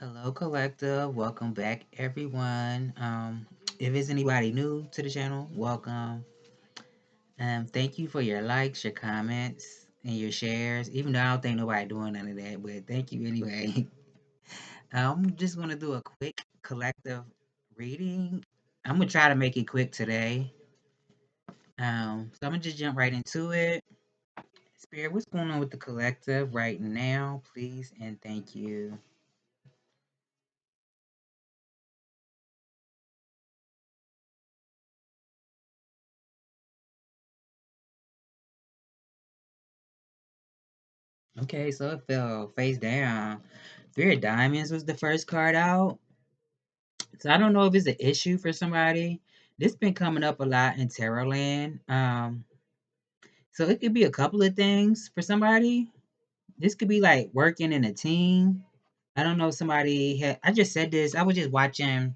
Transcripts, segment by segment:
Hello, collective. Welcome back, everyone. If it's anybody new to the channel, welcome. Thank you for your likes, your comments, and your shares. Even though I don't think nobody doing none of that, but thank you anyway. I'm just gonna do a quick collective reading. I'm gonna try to make it quick today. So I'm gonna just jump right into it. Spirit, what's going on with the collective right now, please and thank you. Okay, so it fell face down. Spirit Diamonds was the first card out. So I don't know if it's an issue for somebody. This been coming up a lot in Tarot land. So it could be a couple of things for somebody. This could be like working in a team. I don't know if somebody had I just said this. I was just watching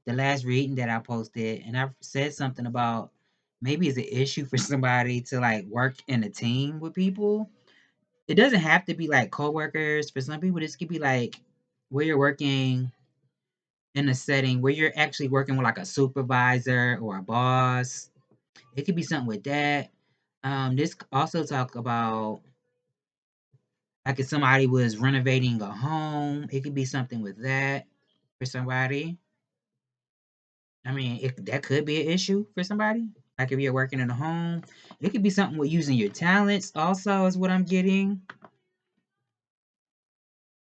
the last reading that I posted and I said something about maybe it's an issue for somebody to like work in a team with people. It doesn't have to be like coworkers. For some people, this could be like where you're working in a setting where you're actually working with like a supervisor or a boss. It could be something with that. This also talk about like if somebody was renovating a home, it could be something with that for somebody. I mean, that could be an issue for somebody. Like if you're working in a home, it could be something with using your talents. Also, is what I'm getting.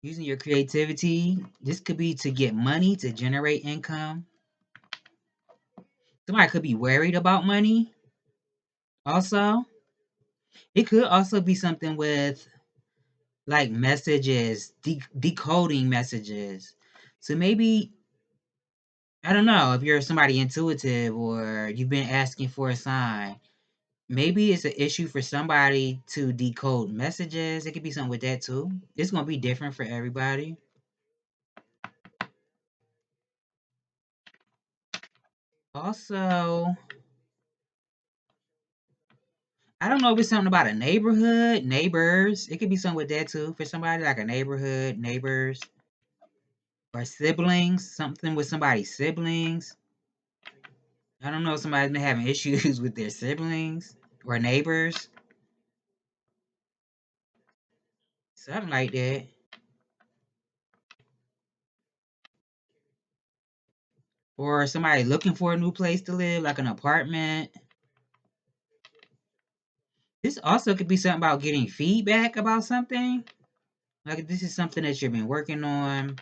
Using your creativity. This could be to get money to generate income. Somebody could be worried about money. Also, it could also be something with like messages, decoding messages. So maybe, I don't know if you're somebody intuitive or you've been asking for a sign. Maybe it's an issue for somebody to decode messages. It could be something with that too. It's going to be different for everybody. Also, I don't know if it's something about a neighborhood, neighbors. It could be something with that too for somebody like a neighborhood, neighbors, or siblings. Something with somebody's siblings. I don't know if somebody's been having issues with their siblings or neighbors, something like that. Or somebody looking for a new place to live, like an apartment. This also could be something about getting feedback about something. Like if this is something that you've been working on.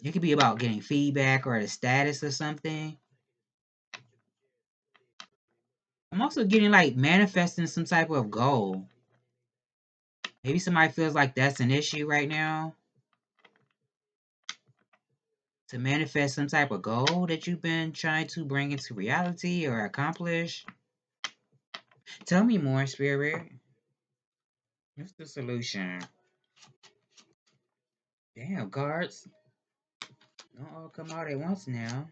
It could be about getting feedback or the status of something. I'm also getting like manifesting some type of goal. Maybe somebody feels like that's an issue right now. To manifest some type of goal that you've been trying to bring into reality or accomplish. Tell me more, Spirit. What's the solution? Damn, cards. Don't all come out at once now.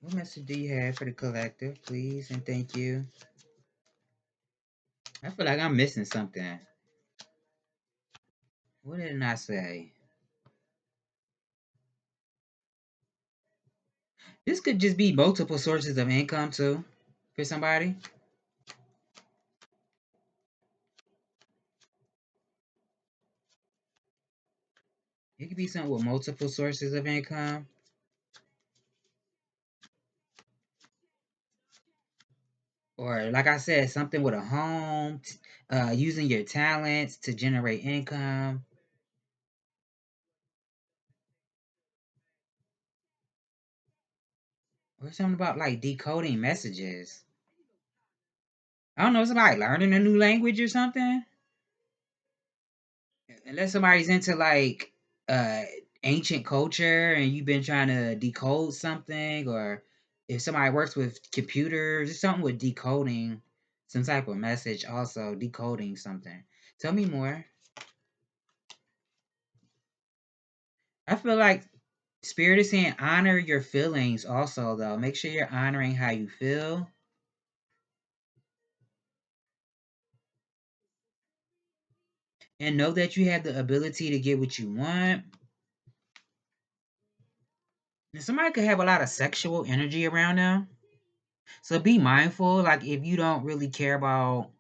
What message do you have for the collective, please? And thank you. I feel like I'm missing something. What did I say? This could just be multiple sources of income too for somebody. It could be something with multiple sources of income. Or like I said, something with a home, using your talents to generate income. Or something about like decoding messages. I don't know, somebody learning a new language or something. Unless somebody's into like uh ancient culture and you've been trying to decode something, or if somebody works with computers, it's something with decoding some type of message, also decoding something. Tell me more. I feel like Spirit is saying honor your feelings also though. Make sure you're honoring how you feel. And know that you have the ability to get what you want. And somebody could have a lot of sexual energy around them. So be mindful. Like if you don't really care about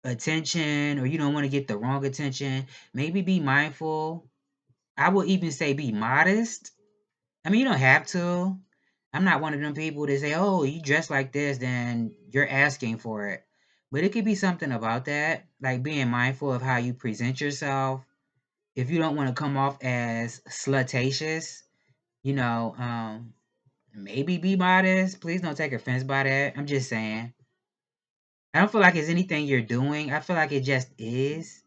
attention or you don't want to get the wrong attention, maybe be mindful. I would even say be modest. I mean, you don't have to. I'm not one of them people that say, "Oh, you dress like this, then you're asking for it." But it could be something about that, like being mindful of how you present yourself. If you don't want to come off as slutatious, you know, maybe be modest. Please don't take offense by that. I'm just saying. I don't feel like it's anything you're doing. I feel like it just is.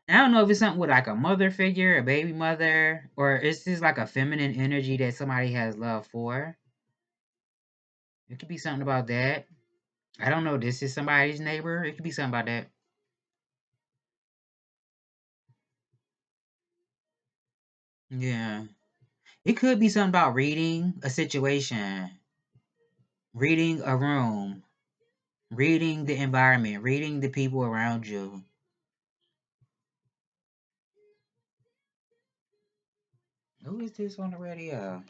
And I don't know if it's something with like a mother figure, a baby mother, or it's just like a feminine energy that somebody has love for. It could be something about that. I don't know. This is somebody's neighbor. It could be something about that. Yeah. It could be something about reading a situation, reading a room, reading the environment, reading the people around you. Who is this on the radio?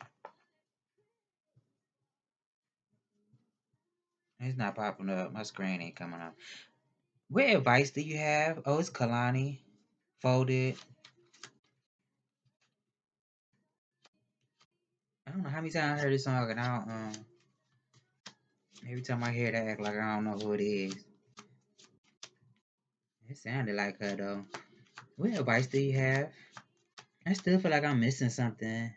It's not popping up. My screen ain't coming up. What advice do you have? Oh, it's Kalani. Folded. I don't know how many times I heard this song and I don't, every time I hear it, I act like I don't know who it is. It sounded like her though. What advice do you have? I still feel like I'm missing something.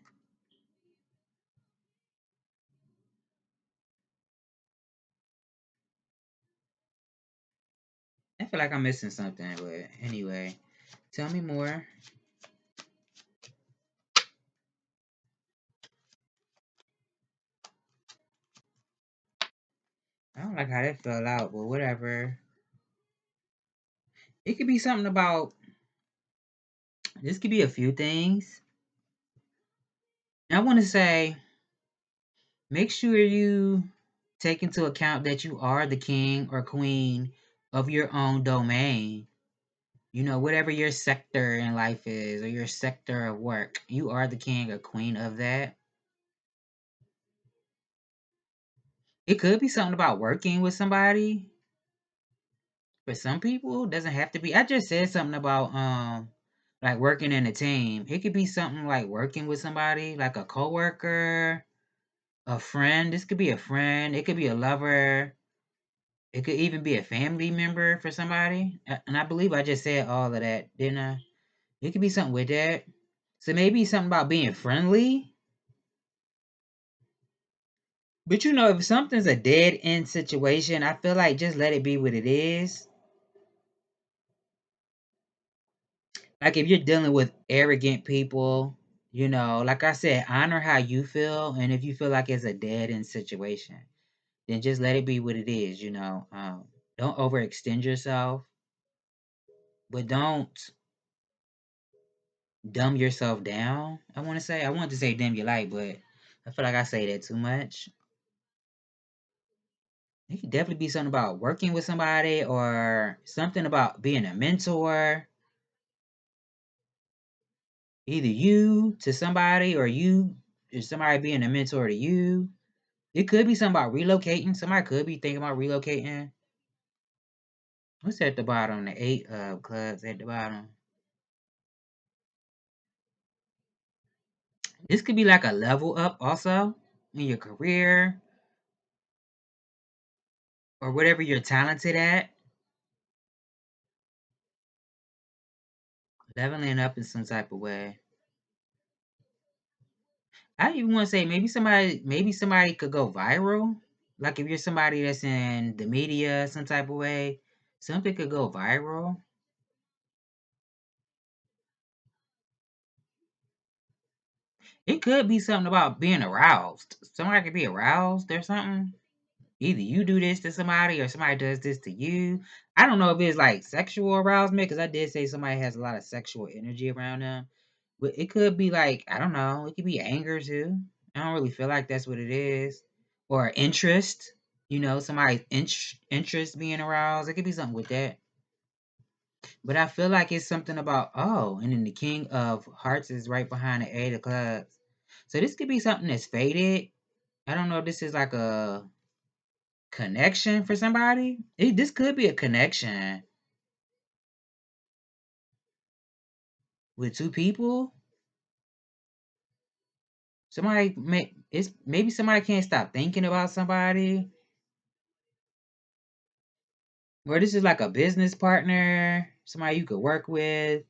I feel like I'm missing something, but anyway, tell me more. I don't like how that fell out, but whatever. It could be something about, this could be a few things. I want to say, make sure you take into account that you are the king or queen of your own domain. You know, whatever your sector in life is or your sector of work, you are the king or queen of that. It could be something about working with somebody. For some people, it doesn't have to be. I just said something about like working in a team. It could be something like working with somebody, like a coworker, a friend. This could be a friend. It could be a lover. It could even be a family member for somebody. And I believe I just said all of that, didn't I? It could be something with that. So maybe something about being friendly. But you know, if something's a dead end situation, I feel like just let it be what it is. Like if you're dealing with arrogant people, you know, like I said, honor how you feel. And if you feel like it's a dead end situation, then just let it be what it is, you know. Don't overextend yourself, but don't dumb yourself down. I want to say, I want to say dim your light, but I feel like I say that too much. It could definitely be something about working with somebody or something about being a mentor, either you to somebody or you or somebody being a mentor to you. It could be something about relocating. Somebody could be thinking about relocating. What's at the bottom? The eight clubs at the bottom. This could be like a level up also in your career or whatever you're talented at. Leveling up in some type of way. I even want to say maybe somebody could go viral. Like if you're somebody that's in the media some type of way, something could go viral. It could be something about being aroused. Somebody could be aroused or something. Either you do this to somebody or somebody does this to you. I don't know if it's like sexual arousement because I did say somebody has a lot of sexual energy around them. But it could be like, I don't know, it could be anger too. I don't really feel like that's what it is. Or interest, you know, somebody's interest being aroused. It could be something with that. But I feel like it's something about, oh, and then the King of Hearts is right behind the Eight of Clubs. So this could be something that's faded. I don't know if this is like a connection for somebody. This could be a connection with two people. Maybe somebody can't stop thinking about somebody. Or this is like a business partner, somebody you could work with.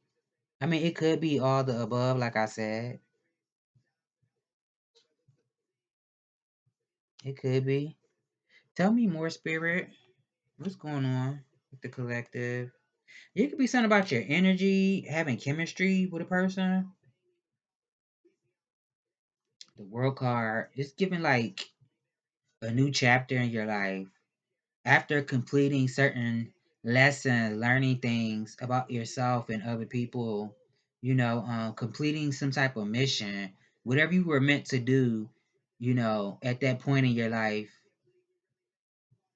I mean, it could be all the above, like I said. It could be. Tell me more, Spirit. What's going on with the collective? It could be something about your energy, having chemistry with a person. The World card, it's giving like a new chapter in your life. After completing certain lessons, learning things about yourself and other people, completing some type of mission, whatever you were meant to do, at that point in your life,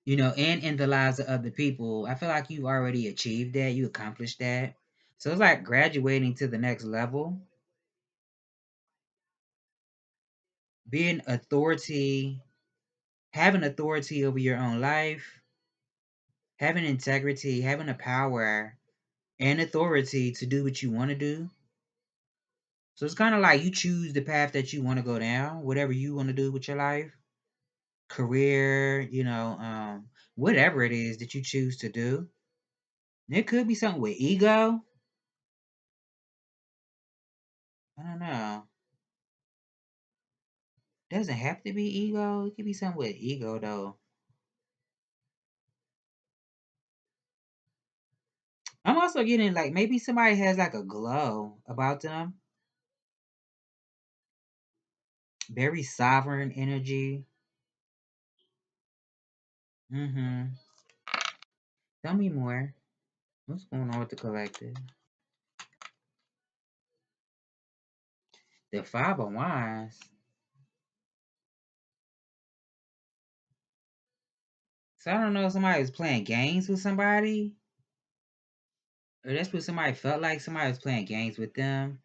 and in the lives of other people, I feel like you already achieved that, you accomplished that. So it's like graduating to the next level, being authority, having authority over your own life, having integrity, having the power and authority to do what you want to do. So it's kind of like you choose the path that you want to go down, whatever you want to do with your life, career, whatever it is that you choose to do. And it could be something with ego. I don't know. Doesn't have to be ego. It could be something with ego though. I'm also getting like maybe somebody has like a glow about them. Very sovereign energy. Mm-hmm. Tell me more. What's going on with the collective? The Five of Wands. So I don't know if somebody was playing games with somebody, or that's what somebody felt like somebody was playing games with them.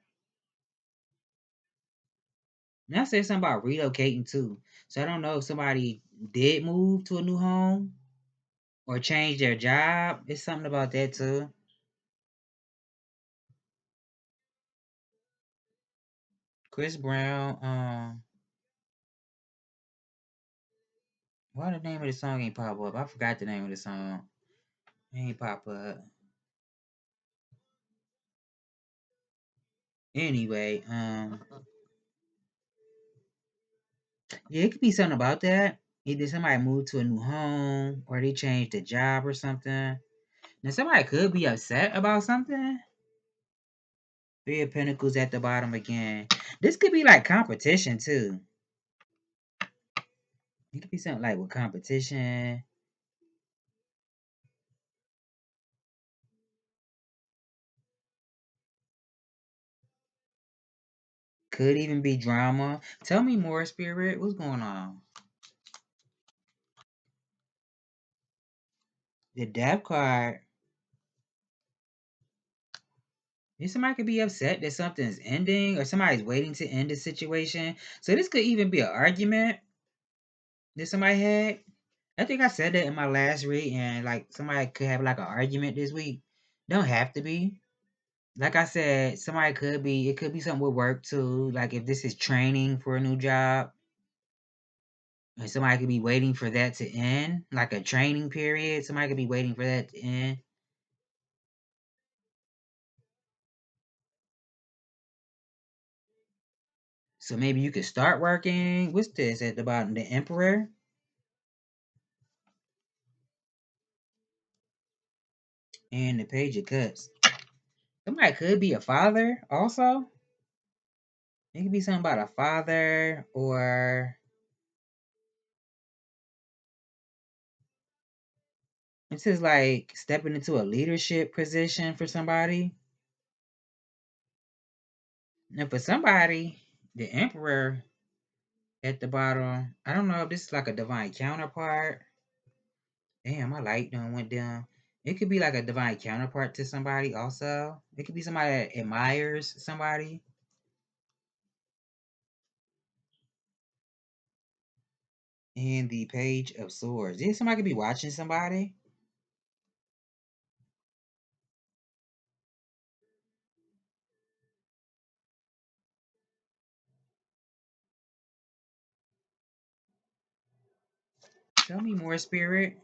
And I said something about relocating too. So I don't know if somebody did move to a new home or change their job. It's something about that too. Chris Brown, why the name of the song ain't pop up? I forgot the name of the song. It ain't pop up. Anyway, yeah, it could be something about that. Either somebody moved to a new home or they changed the job or something. Now somebody could be upset about something. Three of Pentacles at the bottom again. This could be like competition too. It could be something like with competition. Could even be drama. Tell me more, Spirit. What's going on? The Death card. Somebody could be upset that something's ending or somebody's waiting to end a situation. So this could even be an argument that somebody had. I think I said that in my last read, and like somebody could have like an argument this week. Don't have to be. Like I said, somebody could be. It could be something with work too. Like if this is training for a new job, and somebody could be waiting for that to end, like a training period. Somebody could be waiting for that to end. So maybe you could start working. What's this at the bottom? The Emperor and the Page of Cups. Somebody could be a father also. It could be something about a father, or this is like stepping into a leadership position for somebody. And for somebody, the Emperor at the bottom, I don't know if this is like a divine counterpart. Damn, my light done went down. It could be like a divine counterpart to somebody also. It could be somebody that admires somebody. And the Page of Swords. Yeah, somebody could be watching somebody. Tell me more, Spirit.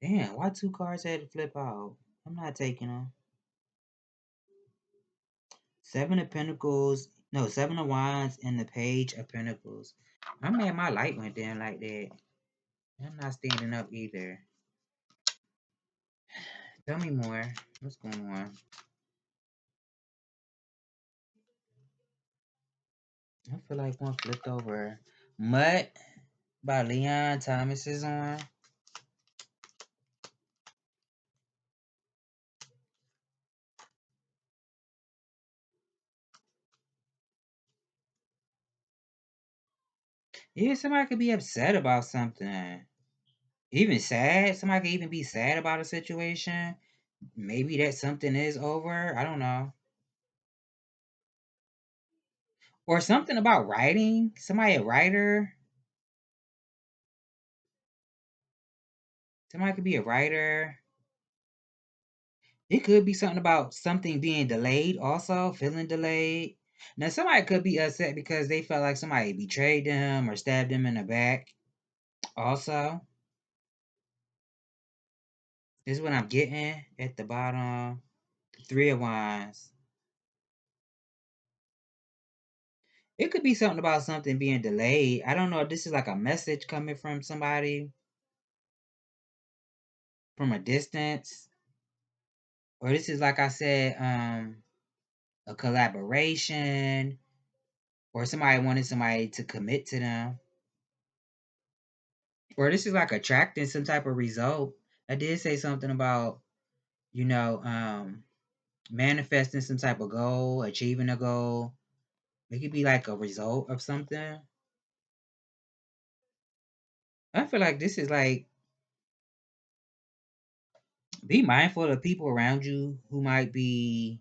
Damn, why two cards had to flip out? I'm not taking them. Seven of Pentacles. No, Seven of Wands and the Page of Pentacles. I'm mad my light went down like that. I'm not standing up either. Tell me more. What's going on? I feel like one flipped over. Mutt by Leon Thomas is on. Yeah, somebody could be upset about something. Even sad. Somebody could even be sad about a situation. Maybe that something is over. I don't know. Or something about writing. Somebody a writer. Somebody could be a writer. It could be something about something being delayed also, feeling delayed. Now somebody could be upset because they felt like somebody betrayed them or stabbed them in the back. Also, this is what I'm getting at the bottom. Three of Wands. It could be something about something being delayed. I don't know if this is like a message coming from somebody from a distance. Or this is like I said, a collaboration. Or somebody wanted somebody to commit to them. Or this is like attracting some type of result. I did say something about, you know, manifesting some type of goal, achieving a goal. It could be like a result of something. I feel like this is like be mindful of people around you who might be,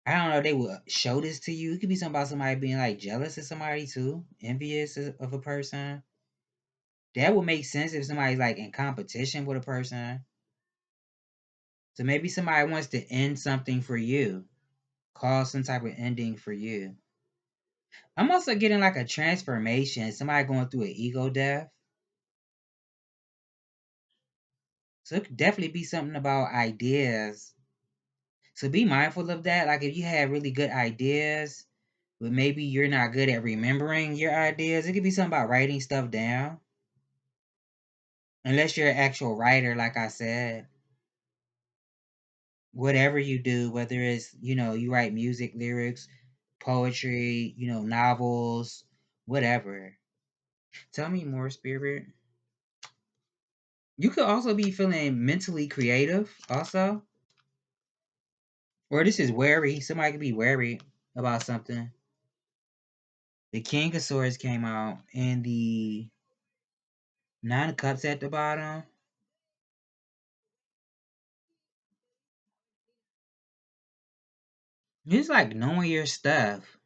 I don't know, they will show this to you. It could be something about somebody being like jealous of somebody too, envious of a person. That would make sense if somebody's like in competition with a person. So maybe somebody wants to end something for you, cause some type of ending for you. I'm also getting like a transformation, somebody going through an ego death. So it could definitely be something about ideas. So be mindful of that. Like if you have really good ideas, but maybe you're not good at remembering your ideas, it could be something about writing stuff down. Unless you're an actual writer, like I said. Whatever you do, whether it's, you write music, lyrics, poetry, novels, whatever. Tell me more, Spirit. You could also be feeling mentally creative, also. Or this is wary. Somebody could be wary about something. The King of Swords came out, and the Nine of Cups at the bottom. It's like knowing your stuff,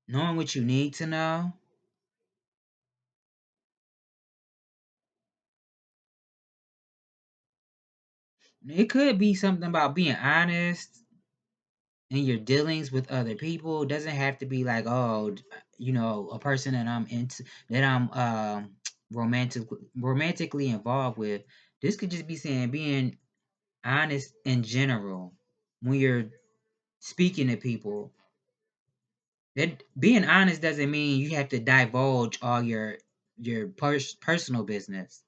knowing what you need to know. It could be something about being honest in your dealings with other people. It doesn't have to be like, oh, a person that I'm into, that I'm romantically involved with. This could just be saying being honest in general when you're speaking to people. That being honest doesn't mean you have to divulge all your personal business,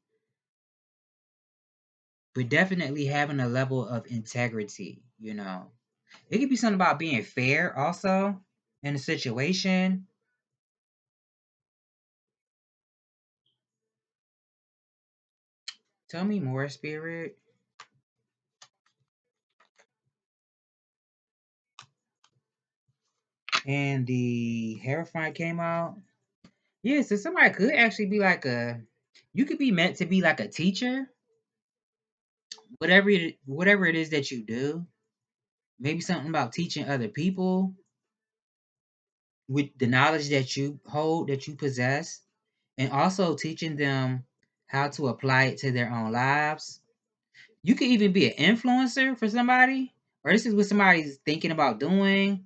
but definitely having a level of integrity. It could be something about being fair also in a situation. Tell me more, Spirit. And the Hierophant came out. Yeah, so somebody could actually be like you could be meant to be like a teacher, whatever it is that you do. Maybe something about teaching other people with the knowledge that you hold, that you possess, and also teaching them how to apply it to their own lives. You could even be an influencer for somebody, or this is what somebody's thinking about doing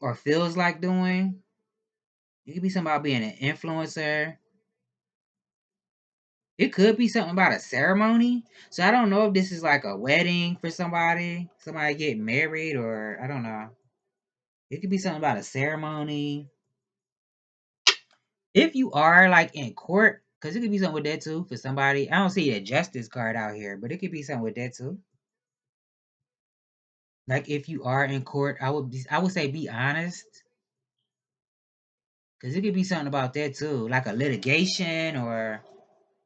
or feels like doing. It could be something about being an influencer. It could be something about a ceremony. So I don't know if this is like a wedding for somebody getting married, or I don't know. It could be something about a ceremony. If you are like in court, because it could be something with that too for somebody. I don't see a justice card out here, but it could be something with that too. Like if you are in court, I would say be honest, because it could be something about that too, like a litigation or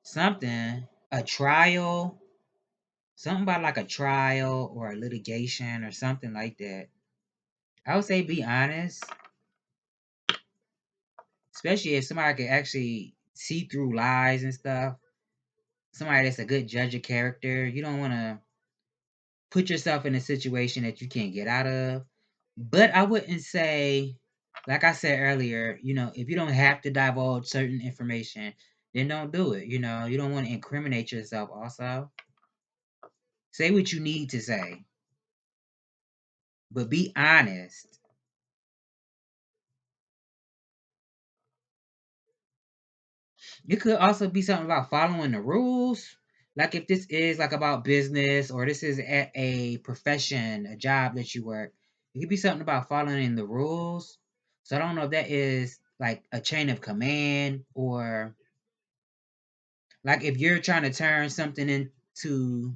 something, a trial, something about like a trial or a litigation or something like that. I would say be honest, especially if somebody can actually see through lies and stuff. Somebody that's a good judge of character. You don't want to put yourself in a situation that you can't get out of. But I wouldn't say, like I said earlier, if you don't have to divulge certain information, then don't do it. You don't want to incriminate yourself also. Say what you need to say, but be honest. It could also be something about following the rules. Like if this is like about business or this is at a profession, a job that you work, it could be something about following the rules. So I don't know if that is like a chain of command, or like if you're trying to turn something into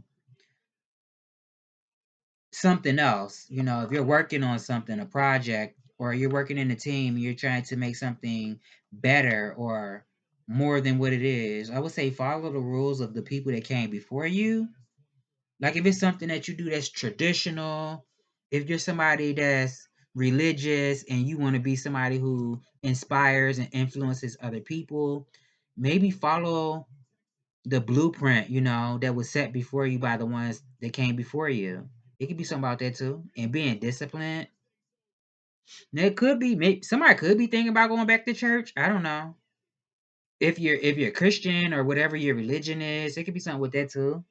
something else, if you're working on something, a project, or you're working in a team, you're trying to make something better or more than what it is. I would say follow the rules of the people that came before you. Like if it's something that you do that's traditional, if you're somebody that's religious and you want to be somebody who inspires and influences other people, maybe follow the blueprint, that was set before you by the ones that came before you. It could be something about that too. And being disciplined. Now it could be maybe somebody could be thinking about going back to church. I don't know. If you're Christian or whatever your religion is, it could be something with that too.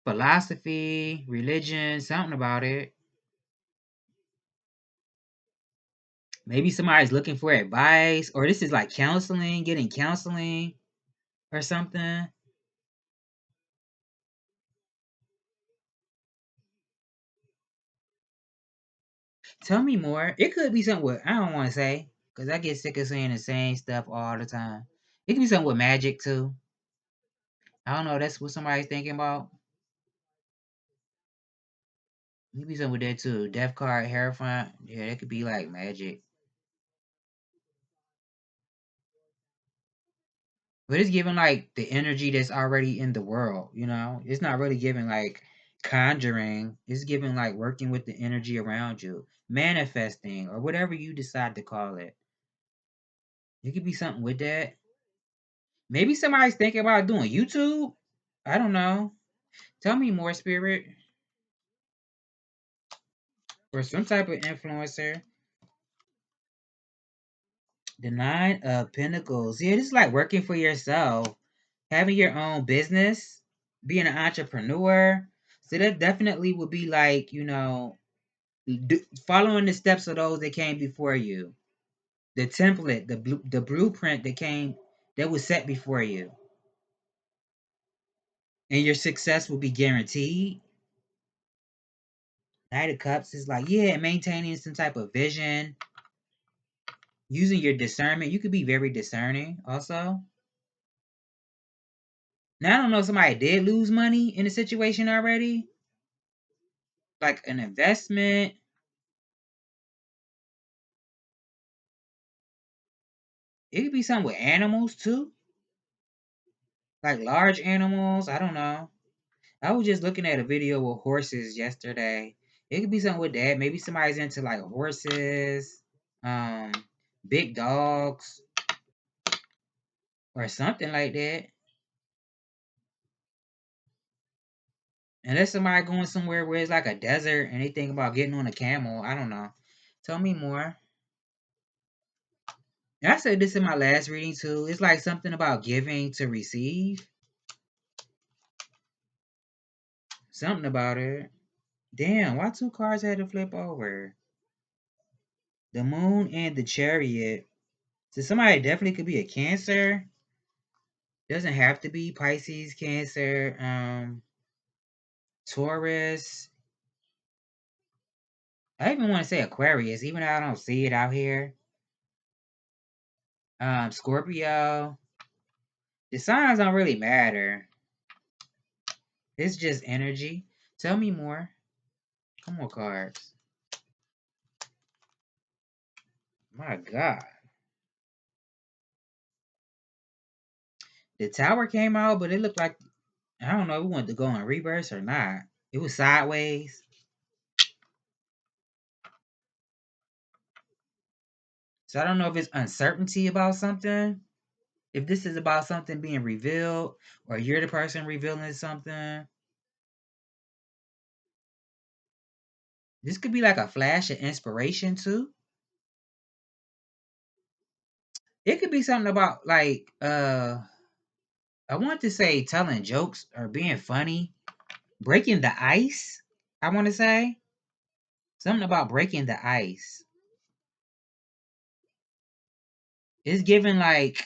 Philosophy, religion, something about it. Maybe somebody's looking for advice, or this is like counseling, getting counseling or something. Tell me more. It could be something with, I don't want to say, because I get sick of saying the same stuff all the time. It could be something with magic too. I don't know. That's what somebody's thinking about. It could be something with that too. Death card, Hierophant. Yeah, that could be like magic. But it's giving like the energy that's already in the world. It's not really giving like conjuring. It's giving like working with the energy around you, manifesting, or whatever you decide to call it. It could be something with that. Maybe somebody's thinking about doing YouTube. I don't know. Tell me more, Spirit. Or some type of influencer. The Nine of Pentacles. Yeah, this is like working for yourself, having your own business, being an entrepreneur. So that definitely would be like, following the steps of those that came before you. The template, the blueprint that was set before you. And your success will be guaranteed. Knight of Cups is like, yeah, maintaining some type of vision, using your discernment. You could be very discerning also. Now, I don't know if somebody did lose money in a situation already, like an investment. It could be something with animals too, like large animals. I don't know. I was just looking at a video with horses yesterday. It could be something with that. Maybe somebody's into like horses, um, big dogs, or something like that. Unless somebody going somewhere where it's like a desert and they think about getting on a camel. I don't know. Tell me more. And I said this in my last reading too. It's like something about giving to receive. Something about it. Damn, why two cards had to flip over? The moon and the chariot. So somebody definitely could be a Cancer. Doesn't have to be Pisces, Cancer, Taurus. I even want to say Aquarius, even though I don't see it out here. Scorpio. The signs don't really matter. It's just energy. Tell me more. Come on, cards. My God. The tower came out, but it looked like, I don't know if we wanted to go in reverse or not. It was sideways. So I don't know if it's uncertainty about something. If this is about something being revealed, or you're the person revealing something. This could be like a flash of inspiration too. It could be something about like I want to say telling jokes or being funny, breaking the ice. I want to say something about breaking the ice. It's given like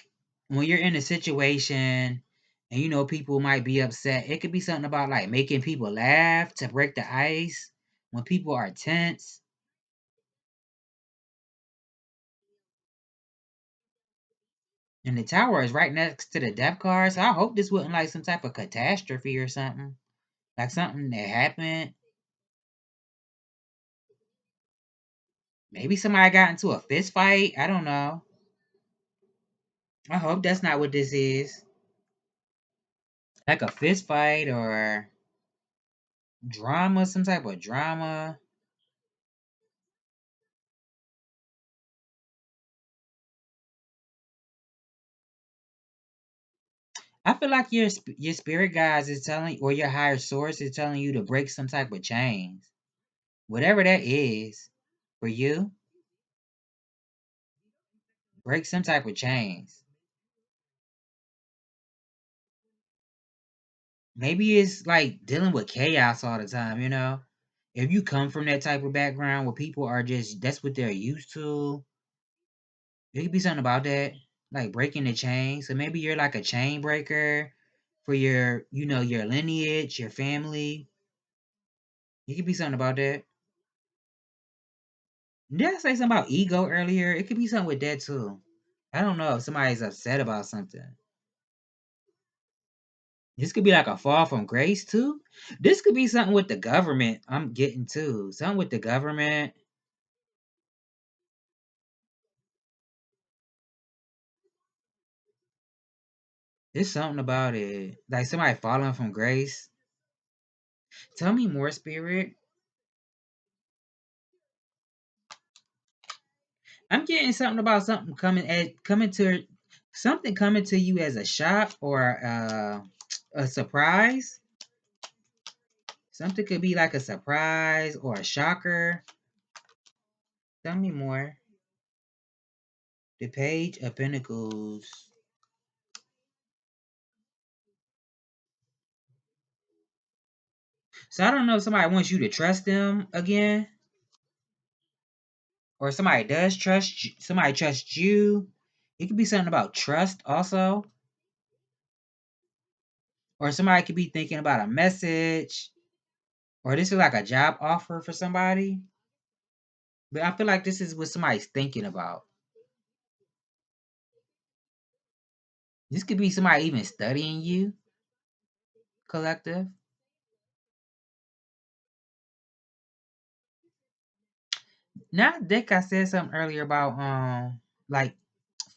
when you're in a situation and you know people might be upset. It could be something about like making people laugh to break the ice when people are tense. And the tower is right next to the death card, so I hope this wasn't like some type of catastrophe or something. Like something that happened. Maybe somebody got into a fist fight. I don't know. I hope that's not what this is. Like a fist fight or drama, some type of drama. I feel like your spirit guides is telling, or your higher source is telling you to break some type of chains, whatever that is for you. Break some type of chains. Maybe it's like dealing with chaos all the time. If you come from that type of background where people are just that's what they're used to, it could be something about that, like breaking the chain. So maybe you're like a chain breaker for your lineage, your family. It could be something about that. Did I say something about ego earlier? It could be something with that too. I don't know if somebody's upset about something. This could be like a fall from grace too. This could be something with the government. I'm getting to something with the government. There's something about it, like somebody falling from grace. Tell me more, spirit. I'm getting something about something coming to you as a shock or a surprise. Something could be like a surprise or a shocker. Tell me more. The Page of Pentacles. So I don't know if somebody wants you to trust them again, or somebody does trust you, somebody trusts you. It could be something about trust also, or somebody could be thinking about a message, or this is like a job offer for somebody. But I feel like this is what somebody's thinking about. This could be somebody even studying you, collective. Now, I think I said something earlier about like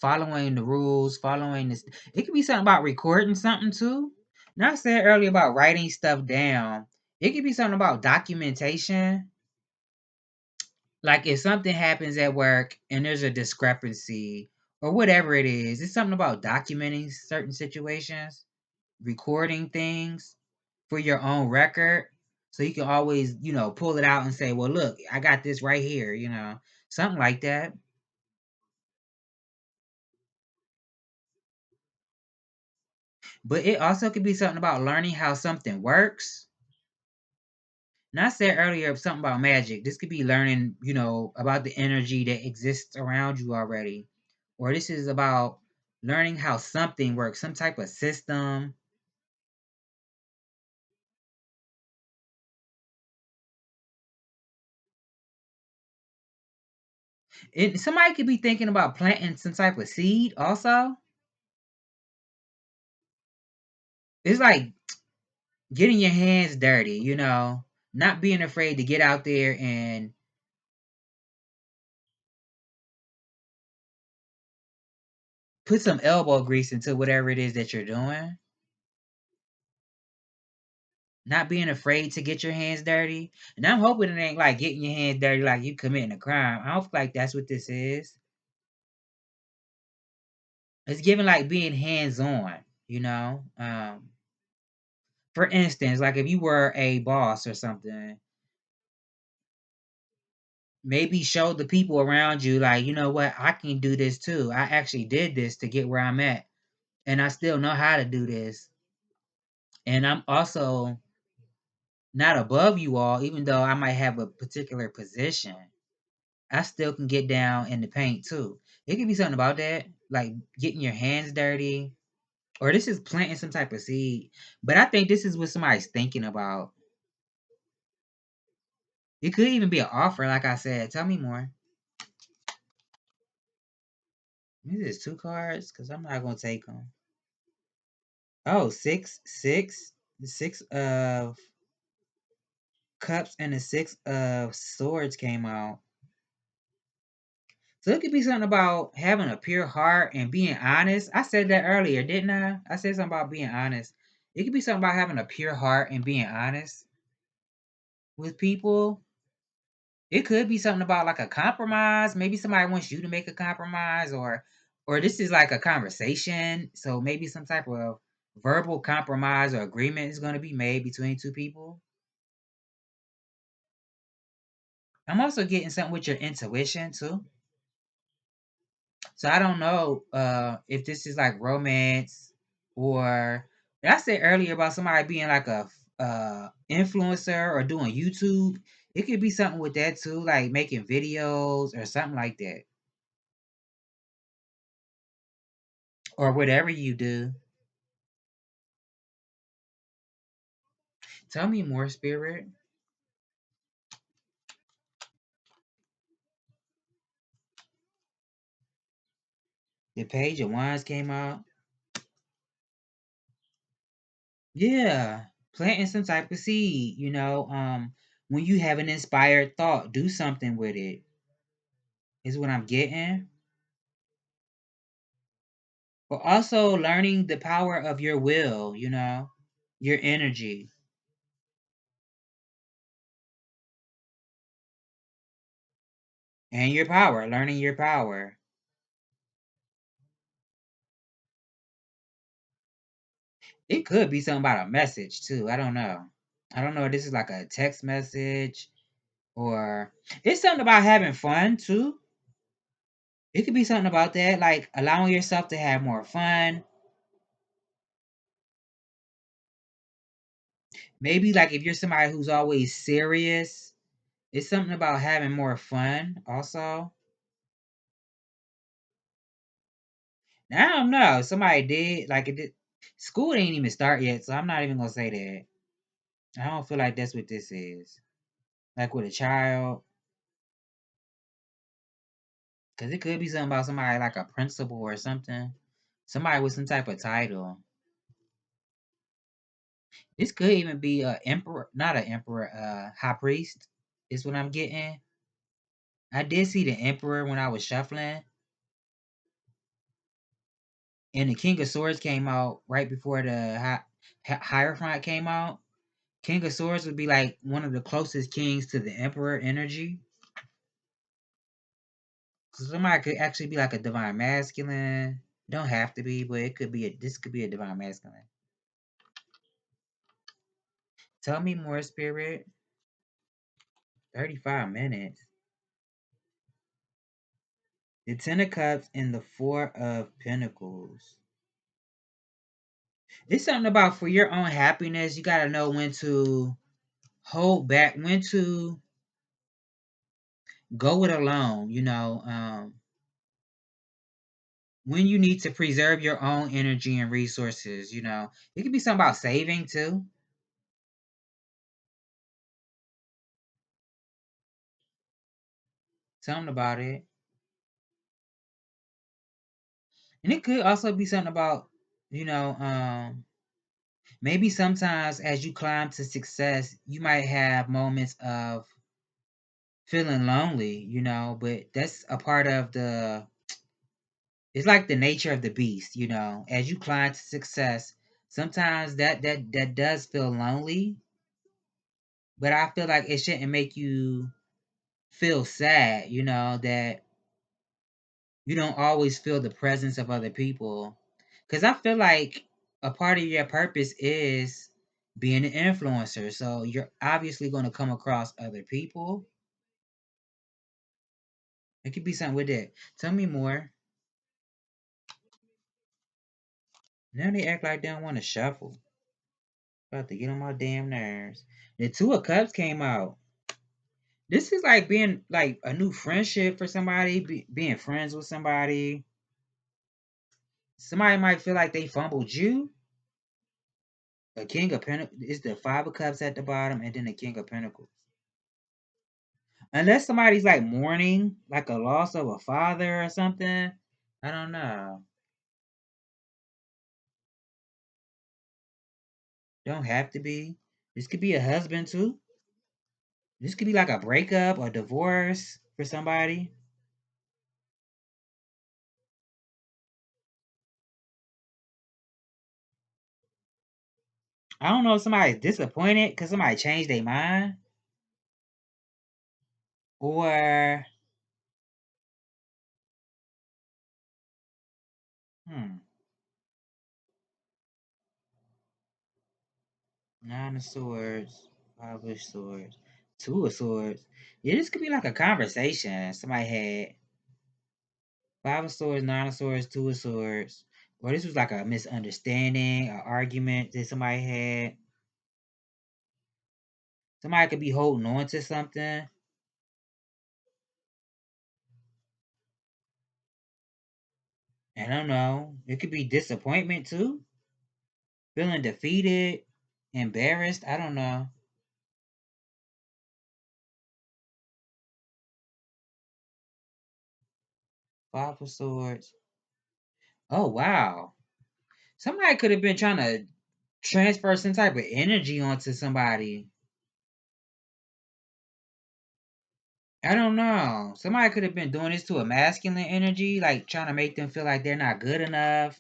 following the rules, following this. It could be something about recording something too. Now I said earlier about writing stuff down. It could be something about documentation. Like if something happens at work and there's a discrepancy or whatever it is, it's something about documenting certain situations, recording things for your own record. So you can always, pull it out and say, well, look, I got this right here, something like that. But it also could be something about learning how something works. And I said earlier something about magic. This could be learning, about the energy that exists around you already. Or this is about learning how something works, some type of system. Somebody could be thinking about planting some type of seed also. It's like getting your hands dirty, not being afraid to get out there and put some elbow grease into whatever it is that you're doing. Not being afraid to get your hands dirty. And I'm hoping it ain't like getting your hands dirty like you committing a crime. I don't feel like that's what this is. It's giving like being hands on, you know. For instance, like if you were a boss or something, maybe show the people around you like, you know what, I can do this too. I actually did this to get where I'm at. And I still know how to do this. And I'm also not above you all, even though I might have a particular position. I still can get down in the paint too. It could be something about that, like getting your hands dirty, or this is planting some type of seed. But I think this is what somebody's thinking about. It could even be an offer, like I said. Tell me more. This is two cards because I'm not gonna take them. Oh, six, the six of cups and the six of swords came out. So it could be something about having a pure heart and being honest. I said that earlier, didn't I? I said something about being honest. It could be something about having a pure heart and being honest with people. It could be something about like a compromise. Maybe somebody wants you to make a compromise, or this is like a conversation. So maybe some type of verbal compromise or agreement is going to be made between two people. I'm also getting something with your intuition too. So I don't know if this is like romance or I said earlier about somebody being like a influencer or doing YouTube. It could be something with that too, like making videos or something like that, or whatever you do. Tell me more, spirit. The page of wands came out. Yeah, planting some type of seed. When you have an inspired thought, do something with it. Is what I'm getting. But also learning the power of your will, your energy and your power, learning your power. It could be something about a message too. I don't know. I don't know if this is like a text message or it's something about having fun too. It could be something about that, like allowing yourself to have more fun. Maybe like if you're somebody who's always serious, it's something about having more fun also. Now, I don't know. Somebody did like it did. School ain't even start yet, so I'm not even gonna say that. I don't feel like that's what this is. Like with a child, because it could be something about somebody like a principal or something. Somebody with some type of title. This could even be a emperor, not an emperor, high priest. Is what I'm getting. I did see the emperor when I was shuffling, and the King of Swords came out right before the Hierophant came out. King of Swords would be like one of the closest kings to the emperor energy. Somebody could actually be like a divine masculine. Don't have to be, but it could be this could be a divine masculine. Tell me more, spirit. 35 minutes. The Ten of Cups and the Four of Pentacles. It's something about for your own happiness, you gotta know when to hold back, when to go it alone, when you need to preserve your own energy and resources, It could be something about saving too. Something about it. And it could also be something about, you know, maybe sometimes as you climb to success, you might have moments of feeling lonely, but that's a part of it's like the nature of the beast, as you climb to success, sometimes that does feel lonely, but I feel like it shouldn't make you feel sad, that you don't always feel the presence of other people. Because I feel like a part of your purpose is being an influencer. So you're obviously going to come across other people. It could be something with that. Tell me more. Now they act like they don't want to shuffle. About to get on my damn nerves. The Two of Cups came out. This is like being like a new friendship for somebody, being friends with somebody. Somebody might feel like they fumbled you. A King of Pentacles is the Five of Cups at the bottom, and then the King of Pentacles. Unless somebody's like mourning, like a loss of a father or something. I don't know. Don't have to be. This could be a husband too. This could be like a breakup or divorce for somebody. I don't know if somebody's disappointed because somebody changed their mind. Or hmm. Nine of Swords, Five of Swords, Two of Swords. Yeah, this could be like a conversation somebody had. Five of Swords, Nine of Swords, Two of Swords. Or this was like a misunderstanding, an argument that somebody had. Somebody could be holding on to something. I don't know. It could be disappointment too. Feeling defeated, embarrassed. I don't know. Five of Swords. Oh, wow. Somebody could have been trying to transfer some type of energy onto somebody. I don't know. Somebody could have been doing this to a masculine energy, like trying to make them feel like they're not good enough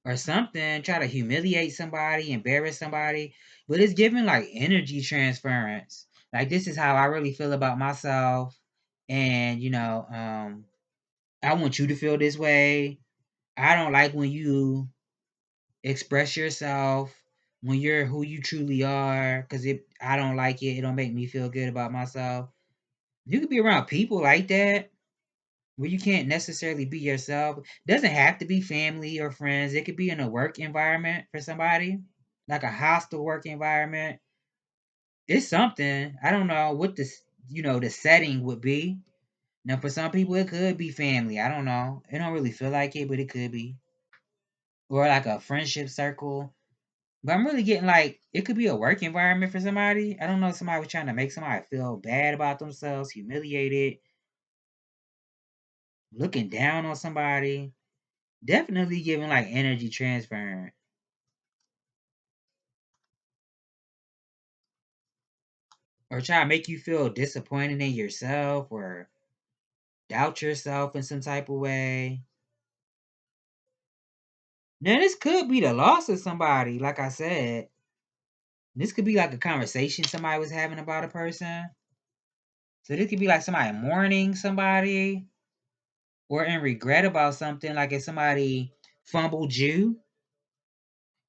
or something, try to humiliate somebody, embarrass somebody. But it's giving like energy transference. Like this is how I really feel about myself. And I want you to feel this way. I don't like when you express yourself when you're who you truly are, because I don't like it. It don't make me feel good about myself. You could be around people like that where you can't necessarily be yourself. Doesn't have to be family or friends. It could be in a work environment for somebody, like a hostile work environment. It's something. I don't know what the setting would be. Now, for some people, it could be family. I don't know. It don't really feel like it, but it could be. Or like a friendship circle. But I'm really getting like it could be a work environment for somebody. I don't know. Somebody was trying to make somebody feel bad about themselves, humiliated, looking down on somebody. Definitely giving like energy transference. Or try to make you feel disappointed in yourself or doubt yourself in some type of way. Now, this could be the loss of somebody, like I said. This could be like a conversation somebody was having about a person. So this could be like somebody mourning somebody. or in regret about something, like if somebody fumbled you,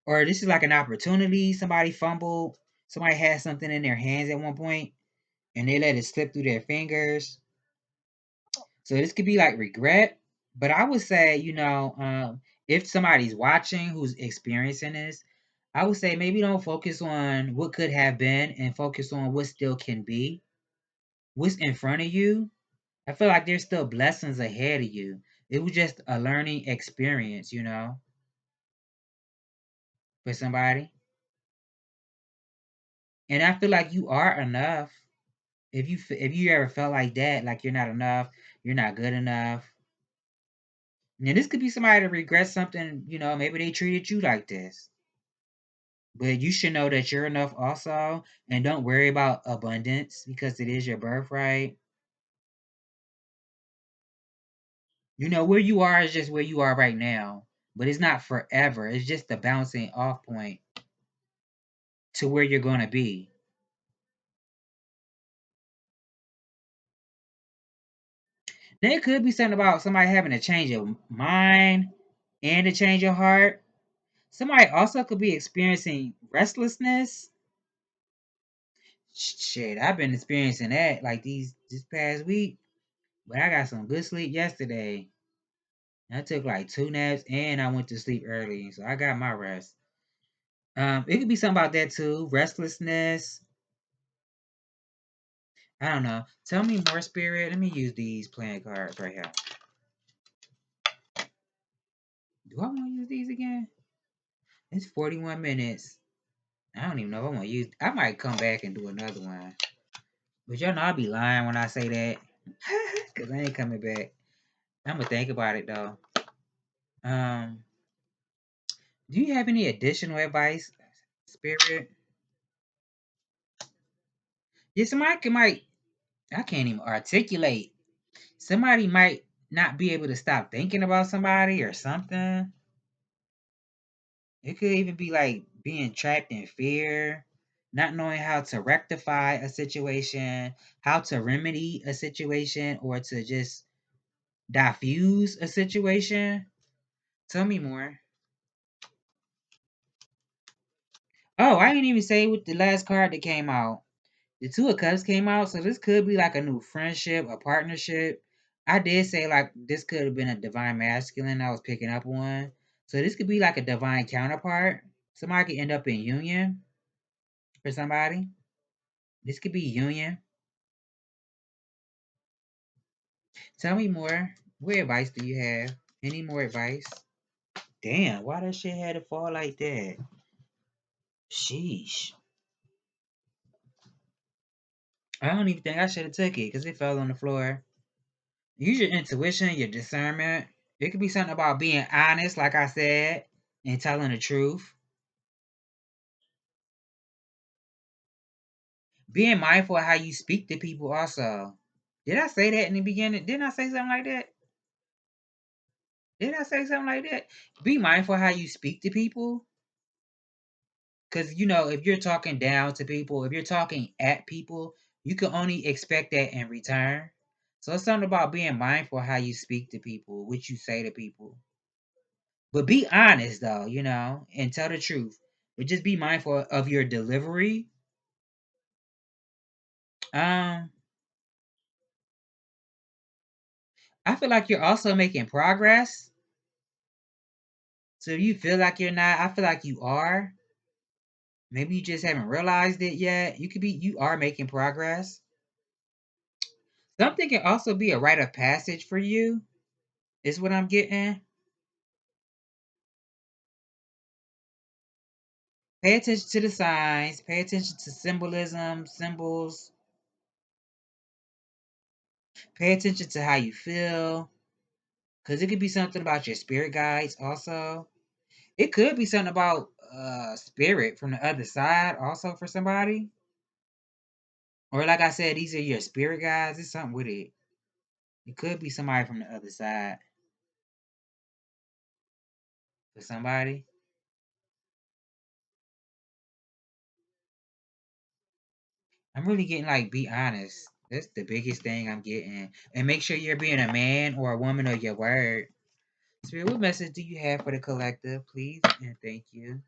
or this is like an opportunity, somebody fumbled, somebody had something in their hands at one point and they let it slip through their fingers. So this could be like regret. But I would say, if somebody's watching who's experiencing this, I would say maybe don't focus on what could have been and focus on what still can be, what's in front of you. I feel like there's still blessings ahead of you. It was just a learning experience, for somebody. And I feel like you are enough. If you ever felt like that, like you're not enough, you're not good enough. Now this could be somebody that regrets something, maybe they treated you like this. But you should know that you're enough also, and don't worry about abundance because it is your birthright. Where you are is just where you are right now, but it's not forever. It's just the bouncing off point to where you're going to be. There could be something about somebody having a change of mind and a change of heart. Somebody also could be experiencing restlessness. Shit, I've been experiencing that like this past week, but I got some good sleep yesterday. I took like 2 naps and I went to sleep early, so I got my rest. It could be something about that too. Restlessness. I don't know. Tell me more, spirit. Let me use these playing cards right here. Do I want to use these again? It's 41 minutes. I don't even know if I want to use. I might come back and do another one. But y'all know I'll be lying when I say that. Because I ain't coming back. I'm going to think about it though. Um, do you have any additional advice, spirit? Yeah, might. I can't even articulate. Somebody might not be able to stop thinking about somebody or something. It could even be like being trapped in fear, not knowing how to rectify a situation, how to remedy a situation, or to just diffuse a situation. Tell me more. Oh, I didn't even say what the last card that came out. The Two of Cups came out, so this could be like a new friendship, a partnership. I did say like this could have been a divine masculine I was picking up on. So this could be like a divine counterpart. Somebody could end up in union for somebody. This could be union. Tell me more. What advice do you have? Any more advice? Damn, why that shit had to fall like that? Sheesh. I don't even think I should have took it because it fell on the floor. Use your intuition, your discernment. It could be something about being honest, like I said, and telling the truth. Being mindful of how you speak to people also. Did I say that in the beginning? Didn't I say something like that? Did I say something like that? Be mindful of how you speak to people. Because, if you're talking down to people, if you're talking at people, you can only expect that in return. So it's something about being mindful of how you speak to people, what you say to people. But be honest, though, and tell the truth. But just be mindful of your delivery. Um, I feel like you're also making progress. So if you feel like you're not, I feel like you are. Maybe you just haven't realized it yet. You are making progress. Something can also be a rite of passage for you, is what I'm getting. Pay attention to the signs, pay attention to symbolism, symbols, pay attention to how you feel. Because it could be something about your spirit guides also. It could be something about spirit from the other side also for somebody. Or like I said, these are your spirit guides. It's something with it. It could be somebody from the other side for somebody. I'm really getting like be honest. That's the biggest thing I'm getting. And make sure you're being a man or a woman of your word. Spirit, what message do you have for the collective, please? And thank you.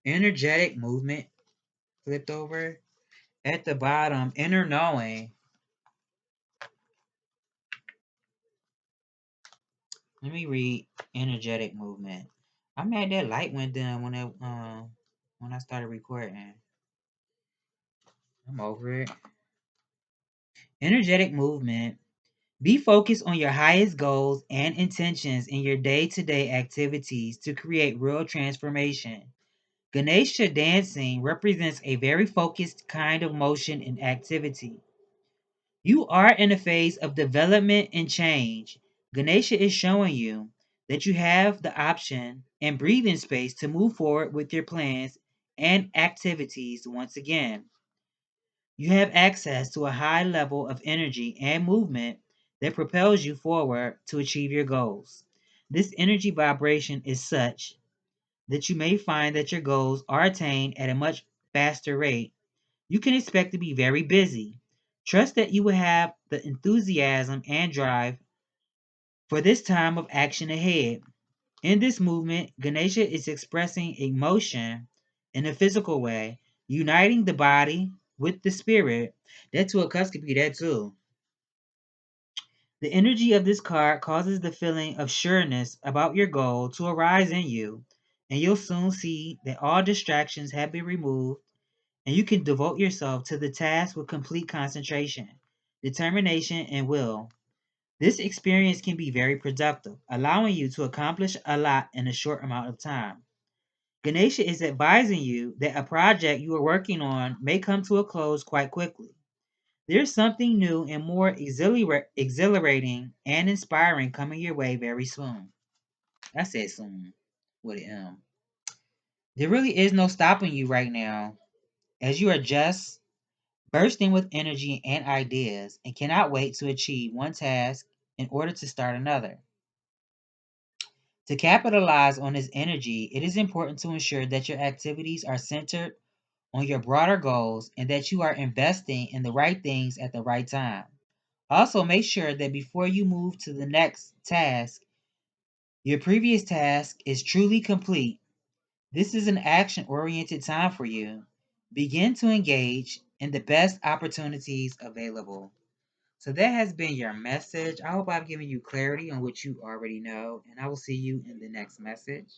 Energetic movement flipped over. At the bottom, inner knowing. Let me read energetic movement. I'm mad that light went down when I started recording. I'm over it. Energetic movement. Be focused on your highest goals and intentions in your day-to-day activities to create real transformation. Ganesha dancing represents a very focused kind of motion and activity. You are in a phase of development and change. Ganesha is showing you that you have the option and breathing space to move forward with your plans and activities once again. You have access to a high level of energy and movement that propels you forward to achieve your goals. This energy vibration is such that you may find that your goals are attained at a much faster rate. You can expect to be very busy. Trust that you will have the enthusiasm and drive for this time of action ahead. In this movement, Ganesha is expressing emotion in a physical way, uniting the body with the spirit. That too, a cuss could be that too. The energy of this card causes the feeling of sureness about your goal to arise in you, and you'll soon see that all distractions have been removed and you can devote yourself to the task with complete concentration, determination, and will. This experience can be very productive, allowing you to accomplish a lot in a short amount of time. Ganesha is advising you that a project you are working on may come to a close quite quickly. There's something new and more exhilarating and inspiring coming your way very soon. I said soon with an M. There really is no stopping you right now, as you are just bursting with energy and ideas and cannot wait to achieve one task in order to start another. To capitalize on this energy, it is important to ensure that your activities are centered on your broader goals and that you are investing in the right things at the right time. Also, make sure that before you move to the next task, your previous task is truly complete. This is an action oriented time for you. Begin to engage in the best opportunities available. So that has been your message. I hope I've given you clarity on what you already know, and I will see you in the next message.